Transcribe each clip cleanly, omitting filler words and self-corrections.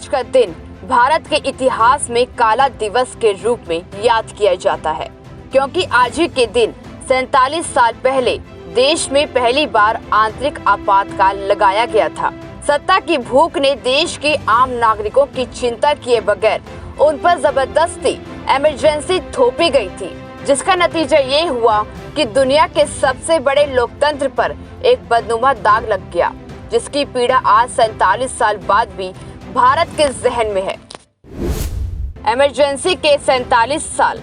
आज का दिन भारत के इतिहास में काला दिवस के रूप में याद किया जाता है, क्योंकि आज ही के दिन 47 साल पहले देश में पहली बार आंतरिक आपातकाल लगाया गया था। सत्ता की भूख ने देश के आम नागरिकों की चिंता किए बगैर उन पर जबरदस्ती इमरजेंसी थोपी गई थी, जिसका नतीजा ये हुआ कि दुनिया के सबसे बड़े लोकतंत्र पर एक बदनुमा दाग लग गया, जिसकी पीड़ा आज 47 साल बाद भी भारत के जहन में है। इमरजेंसी के 47 साल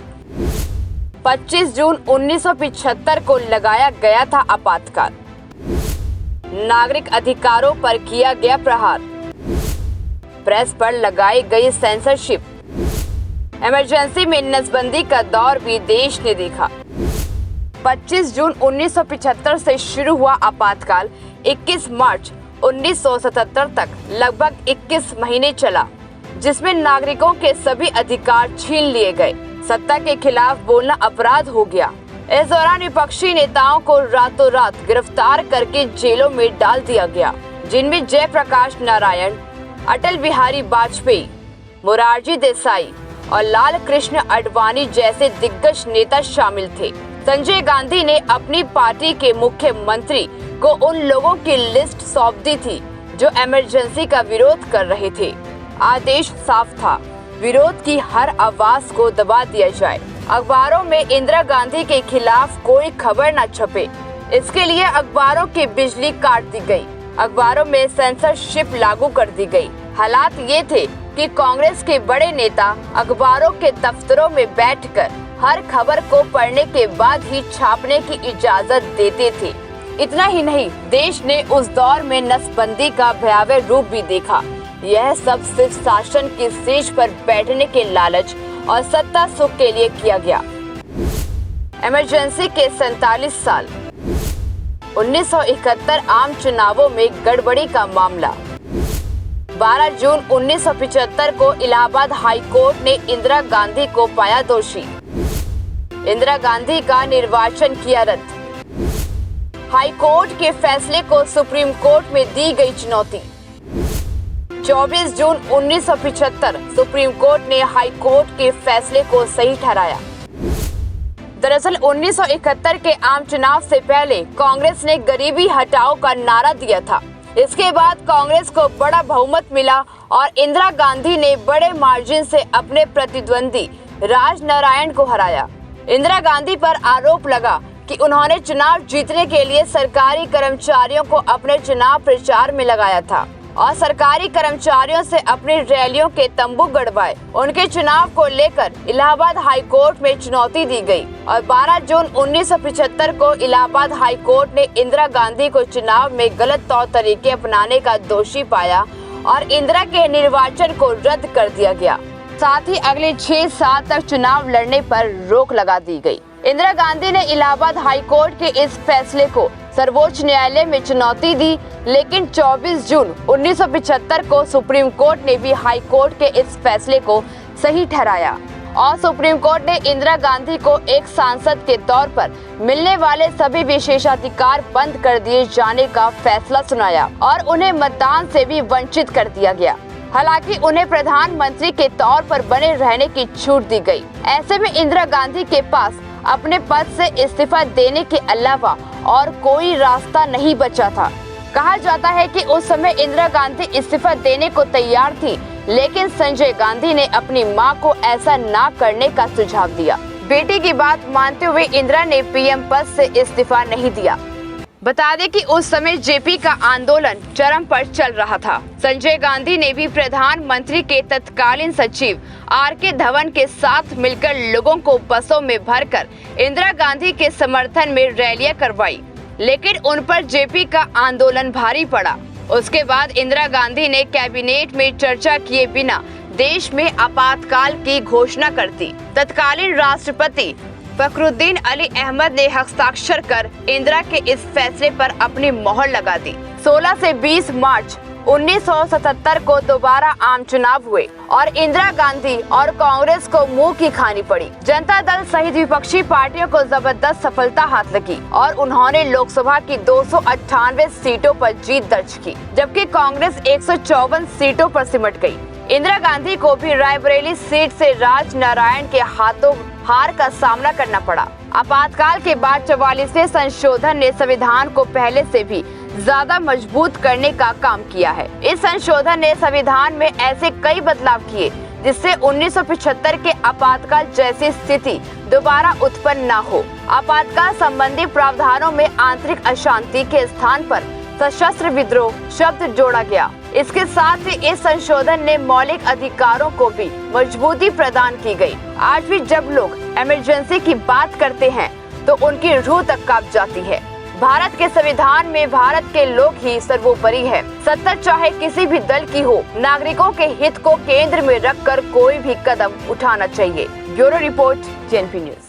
25 जून 1975 को लगाया गया था आपातकाल। नागरिक अधिकारों पर किया गया प्रहार, प्रेस पर लगाई गई सेंसरशिप, इमरजेंसी में नसबंदी का दौर भी देश ने देखा। 25 जून 1975 से शुरू हुआ आपातकाल 21 मार्च 1977 तक लगभग 21 महीने चला, जिसमें नागरिकों के सभी अधिकार छीन लिए गए। सत्ता के खिलाफ बोलना अपराध हो गया। इस दौरान विपक्षी नेताओं को रातों रात गिरफ्तार करके जेलों में डाल दिया गया, जिनमें जयप्रकाश नारायण, अटल बिहारी वाजपेयी, मोरारजी देसाई और लाल कृष्ण आडवाणी जैसे दिग्गज नेता शामिल थे। संजय गांधी ने अपनी पार्टी के मुख्यमंत्री को उन लोगों की लिस्ट सौंप दी थी जो इमरजेंसी का विरोध कर रहे थे। आदेश साफ था, विरोध की हर आवाज को दबा दिया जाए। अखबारों में इंदिरा गांधी के खिलाफ कोई खबर न छपे, इसके लिए अखबारों की बिजली काट दी गई। अखबारों में सेंसरशिप लागू कर दी गई। हालात ये थे कि कांग्रेस के बड़े नेता अखबारों के दफ्तरों में बैठकर हर खबर को पढ़ने के बाद ही छापने की इजाजत देते थे। इतना ही नहीं, देश ने उस दौर में नसबंदी का भयावह रूप भी देखा। यह सब सिर्फ शासन की सीट पर बैठने के लालच और सत्ता सुख के लिए किया गया। इमरजेंसी के 47 साल 1971 आम चुनावों में गड़बड़ी का मामला। 12 जून 1975 को इलाहाबाद हाई कोर्ट ने इंदिरा गांधी को पाया दोषी। इंदिरा गांधी का निर्वाचन किया रद्द। हाई कोर्ट के फैसले को सुप्रीम कोर्ट में दी गई चुनौती। 24 जून 1975 सुप्रीम कोर्ट ने हाई कोर्ट के फैसले को सही ठहराया। दरअसल 1971 के आम चुनाव से पहले कांग्रेस ने गरीबी हटाओ का नारा दिया था। इसके बाद कांग्रेस को बड़ा बहुमत मिला और इंदिरा गांधी ने बड़े मार्जिन से अपने प्रतिद्वंदी राज नारायण को हराया। इंदिरा गांधी पर आरोप लगा कि उन्होंने चुनाव जीतने के लिए सरकारी कर्मचारियों को अपने चुनाव प्रचार में लगाया था और सरकारी कर्मचारियों से अपनी रैलियों के तंबू गड़वाए। उनके चुनाव को लेकर इलाहाबाद हाई कोर्ट में चुनौती दी गई और 12 जून 1975 को इलाहाबाद हाई कोर्ट ने इंदिरा गांधी को चुनाव में गलत तौर तरीके अपनाने का दोषी पाया और इंदिरा के निर्वाचन को रद्द कर दिया गया। साथ ही अगले 6 साल तक चुनाव लड़ने पर रोक लगा दी गई। इंदिरा गांधी ने इलाहाबाद हाई कोर्ट के इस फैसले को सर्वोच्च न्यायालय में चुनौती दी, लेकिन 24 जून 1975 को सुप्रीम कोर्ट ने भी हाई कोर्ट के इस फैसले को सही ठहराया और सुप्रीम कोर्ट ने इंदिरा गांधी को एक सांसद के तौर पर मिलने वाले सभी विशेषाधिकार बंद कर दिए जाने का फैसला सुनाया और उन्हें मतदान से भी वंचित कर दिया गया। हालांकि उन्हें प्रधानमंत्री के तौर पर बने रहने की छूट दी गई। ऐसे में इंदिरा गांधी के पास अपने पद से इस्तीफा देने के अलावा और कोई रास्ता नहीं बचा था। कहा जाता है कि उस समय इंदिरा गांधी इस्तीफा देने को तैयार थी, लेकिन संजय गांधी ने अपनी मां को ऐसा ना करने का सुझाव दिया। बेटी की बात मानते हुए इंदिरा ने पीएम पद से इस्तीफा नहीं दिया। बता दें कि उस समय जेपी का आंदोलन चरम पर चल रहा था। संजय गांधी ने भी प्रधानमंत्री के तत्कालीन सचिव आर.के. धवन के साथ मिलकर लोगों को बसों में भरकर इंदिरा गांधी के समर्थन में रैलियां करवाई, लेकिन उन पर जेपी का आंदोलन भारी पड़ा। उसके बाद इंदिरा गांधी ने कैबिनेट में चर्चा किए बिना देश में आपातकाल की घोषणा कर दी। तत्कालीन राष्ट्रपति फखरुद्दीन अली अहमद ने हस्ताक्षर कर इंदिरा के इस फैसले पर अपनी मोहर लगा दी। 16 से 20 मार्च 1977 को दोबारा आम चुनाव हुए और इंदिरा गांधी और कांग्रेस को मुंह की खानी पड़ी। जनता दल सहित विपक्षी पार्टियों को जबरदस्त सफलता हाथ लगी और उन्होंने लोकसभा की 298 सीटों पर जीत दर्ज की, जबकि कांग्रेस 154 सीटों पर सिमट गई। इंदिरा गांधी को भी रायबरेली सीट से राज नारायण के हाथों हार का सामना करना पड़ा। आपातकाल के बाद 44वें संशोधन ने संविधान को पहले से भी ज्यादा मजबूत करने का काम किया है। इस संशोधन ने संविधान में ऐसे कई बदलाव किए जिससे 1975 के आपातकाल जैसी स्थिति दोबारा उत्पन्न न हो। आपातकाल संबंधी प्रावधानों में आंतरिक अशांति के स्थान पर सशस्त्र विद्रोह शब्द जोड़ा गया। इसके साथ ही इस संशोधन ने मौलिक अधिकारों को भी मजबूती प्रदान की गई। आज भी जब लोग इमरजेंसी की बात करते हैं तो उनकी रूह तक कांप जाती है। भारत के संविधान में भारत के लोग ही सर्वोपरि है। सत्ता चाहे किसी भी दल की हो, नागरिकों के हित को केंद्र में रखकर कोई भी कदम उठाना चाहिए। Bureau report, JNP news.